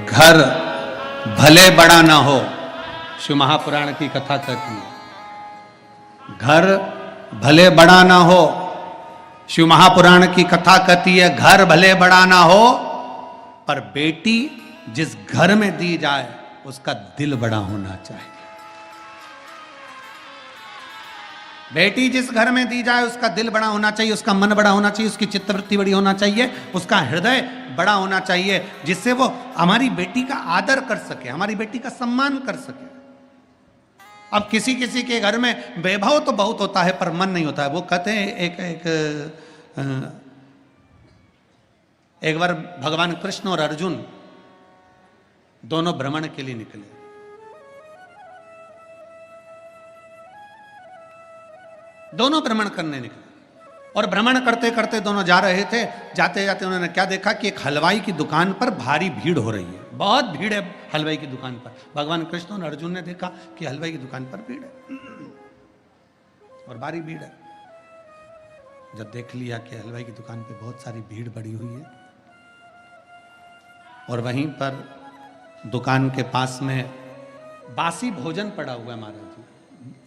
घर भले बड़ा ना हो, शिव महापुराण की कथा कहती है। घर भले बड़ा ना हो, शिव महापुराण की कथा कहती है घर भले बड़ा ना हो, पर बेटी जिस घर में दी जाए उसका दिल बड़ा होना चाहिए। बेटी जिस घर में दी जाए उसका दिल बड़ा होना चाहिए, उसका मन बड़ा होना चाहिए, उसकी चित्तवृत्ति बड़ी होना चाहिए, उसका हृदय बड़ा होना चाहिए, जिससे वो हमारी बेटी का आदर कर सके, हमारी बेटी का सम्मान कर सके। अब किसी किसी के घर में वैभव तो बहुत होता है पर मन नहीं होता है। वो कहते हैं एक बार भगवान कृष्ण और अर्जुन दोनों भ्रमण के लिए निकले। दोनों भ्रमण करने निकले और भ्रमण करते करते दोनों जा रहे थे। जाते जाते उन्होंने क्या देखा कि एक हलवाई की दुकान पर भारी भीड़ हो रही है, बहुत भीड़ है हलवाई की दुकान पर। भगवान कृष्ण और अर्जुन ने देखा कि हलवाई की दुकान पर भीड़ है और भारी भीड़ है। जब देख लिया कि हलवाई की दुकान पे बहुत सारी भीड़ बढ़ी हुई है और वहीं पर दुकान के पास में बासी भोजन पड़ा हुआ है, महाराज जी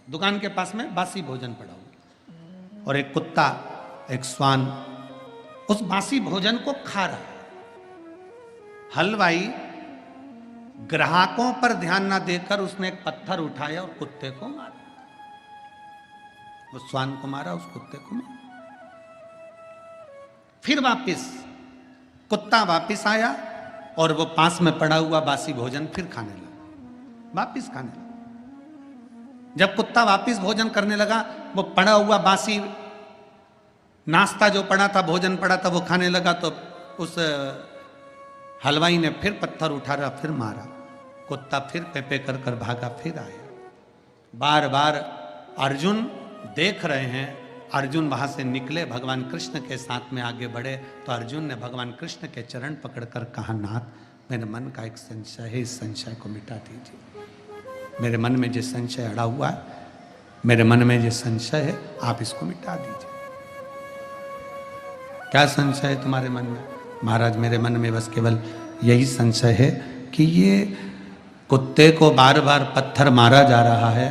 दुकान के पास में बासी भोजन पड़ा हुआ और एक कुत्ता, एक श्वान उस बासी भोजन को खा रहा है। हलवाई ग्राहकों पर ध्यान ना देकर उसने एक पत्थर उठाया और कुत्ते को मारा। उस श्वान को मारा, उस कुत्ते को मारा। फिर वापिस कुत्ता वापिस आया और वो पास में पड़ा हुआ बासी भोजन फिर खाने लगा, वापिस खाने लगा। जब कुत्ता वापिस भोजन करने लगा, वो पड़ा हुआ बासी नाश्ता जो पड़ा था, भोजन पड़ा था, वो खाने लगा तो उस हलवाई ने फिर पत्थर उठाया, फिर मारा। कुत्ता फिर पे कर कर भागा, फिर आया। बार बार अर्जुन देख रहे हैं। अर्जुन वहां से निकले, भगवान कृष्ण के साथ में आगे बढ़े तो अर्जुन ने भगवान कृष्ण के चरण पकड़कर कहा, नाथ मेरे मन का एक संशय है, इस संशय को मिटा दीजिए। मेरे मन में जो संशय अड़ा हुआ है, मेरे मन में जो संशय है, आप इसको मिटा दीजिए। क्या संशय है तुम्हारे मन में? महाराज मेरे मन में बस केवल यही संशय है कि ये कुत्ते को बार बार पत्थर मारा जा रहा है,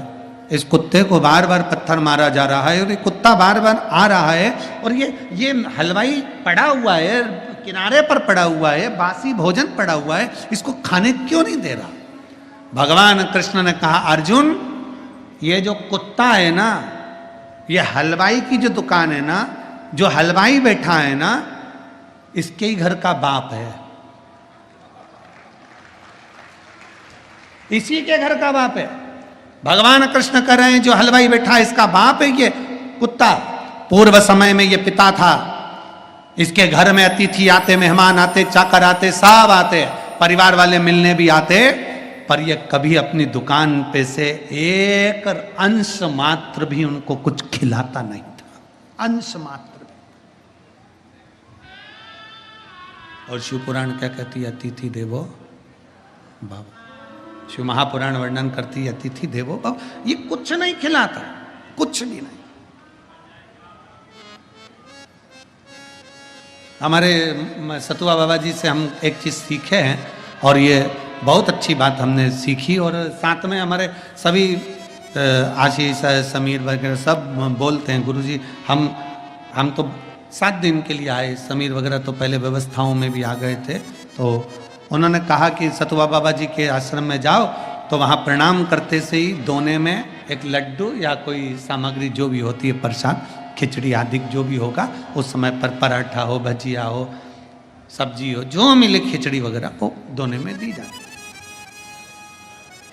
इस कुत्ते को बार बार पत्थर मारा जा रहा है और ये कुत्ता बार बार आ रहा है और ये हलवाई पड़ा हुआ है, किनारे पर पड़ा हुआ है, बासी भोजन पड़ा हुआ है, इसको खाने क्यों नहीं दे रहा? भगवान कृष्ण ने कहा, अर्जुन ये जो कुत्ता है ना, ये हलवाई की जो दुकान है ना, जो हलवाई बैठा है ना, इसके ही घर का बाप है, इसी के घर का बाप है। भगवान कृष्ण कह रहे हैं जो हलवाई बैठा है इसका बाप है ये कुत्ता। पूर्व समय में ये पिता था, इसके घर में अतिथि आते, मेहमान आते, चाकर आते, सब आते, परिवार वाले मिलने भी आते, पर ये कभी अपनी दुकान पे से एक अंश मात्र भी उनको कुछ खिलाता नहीं था, अंश मात्र भी। और शिव पुराण क्या कहती है? अतिथि देवो भव। शिव महापुराण वर्णन करती है अतिथि देवो भव। ये कुछ नहीं खिलाता, कुछ भी नहीं। हमारे सतुआ बाबा जी से हम एक चीज सीखे हैं और ये बहुत अच्छी बात हमने सीखी और साथ में हमारे सभी आशीष समीर वगैरह सब बोलते हैं, गुरुजी हम तो 7 दिन के लिए आए, समीर वगैरह तो पहले व्यवस्थाओं में भी आ गए थे। तो उन्होंने कहा कि सतुआ बाबा जी के आश्रम में जाओ तो वहाँ प्रणाम करते से ही दोने में एक लड्डू या कोई सामग्री जो भी होती है, प्रसाद, खिचड़ी आदि जो भी होगा, उस समय पर पराठा हो, भजिया हो, सब्जी हो, जो मिले खिचड़ी वगैरह वो दोने में दी जाती।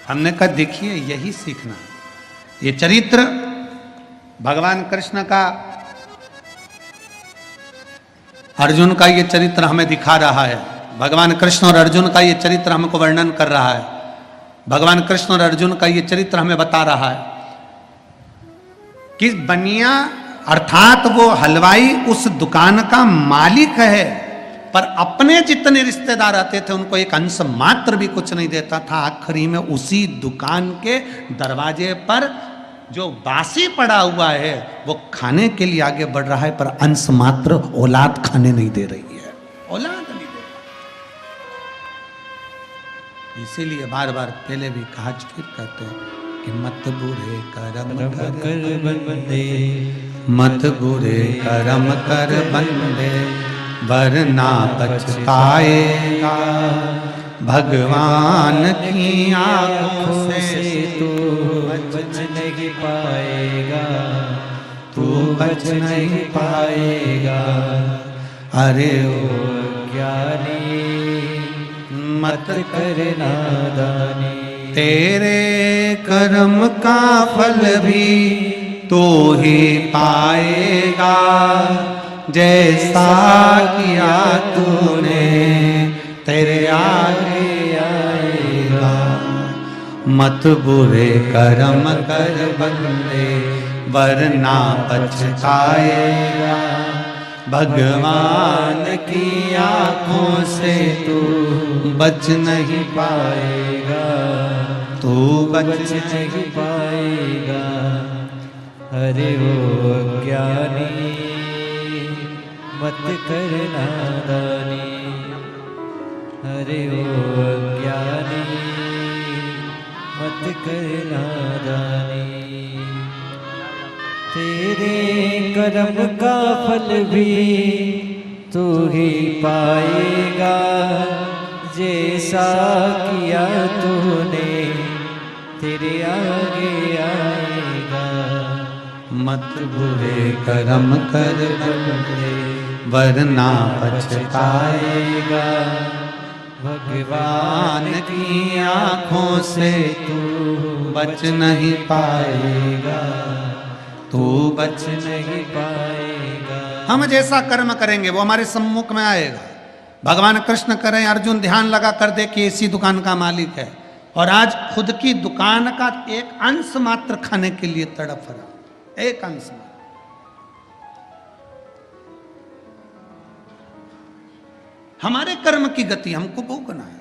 हमने कहा देखिए यही सीखना, ये चरित्र भगवान कृष्ण का, अर्जुन का ये चरित्र हमें दिखा रहा है। भगवान कृष्ण और अर्जुन का ये चरित्र हमको वर्णन कर रहा है। भगवान कृष्ण और अर्जुन का ये चरित्र हमें बता रहा है कि बनिया अर्थात वो हलवाई उस दुकान का मालिक है, पर अपने जितने रिश्तेदार आते थे उनको एक अंश मात्र भी कुछ नहीं देता था। आखिरी में उसी दुकान के दरवाजे पर जो बासी पड़ा हुआ है वो खाने के लिए आगे बढ़ रहा है, पर अंश मात्र औलाद खाने नहीं दे रही है, औलाद नहीं दे रही। इसीलिए बार बार पहले भी कहा, फिर कहते हैं कि मत बुरे कर्म कर बंदे, मत बुरे कर्म कर बंदे, वरना पछताएगा भगवान की आंखों से तू बच नहीं पाएगा, तू बच नहीं पाएगा। अरे ओ ज्ञानी मत कर नादानी, तेरे कर्म का फल भी तो ही पाएगा, जैसा किया तूने तेरे आगे आएगा। मत बुरे कर्म कर बंदे, वरना पछताएगा भगवान की आंखों से तू बच नहीं पाएगा, तू बच नहीं पाएगा। अरे ओ ज्ञानी मत कर नादानी, अरे ओ ज्ञानी मत कर नादानी, तेरे कर्म का फल भी तू ही पाएगा, जैसा किया तूने तेरे आगे आएगा। मत बुरे कर्म कर बंदे, वरना पछताएगा भगवान की आंखों से तू बच नहीं पाएगा, तू बच नहीं पाएगा। हम जैसा कर्म करेंगे वो हमारे सम्मुख में आएगा। भगवान कृष्ण करें, अर्जुन ध्यान लगा कर दे कि इसी दुकान का मालिक है और आज खुद की दुकान का एक अंश मात्र खाने के लिए तड़प रहा, एक अंश मात्र। हमारे कर्म की गति हमको भोगना है।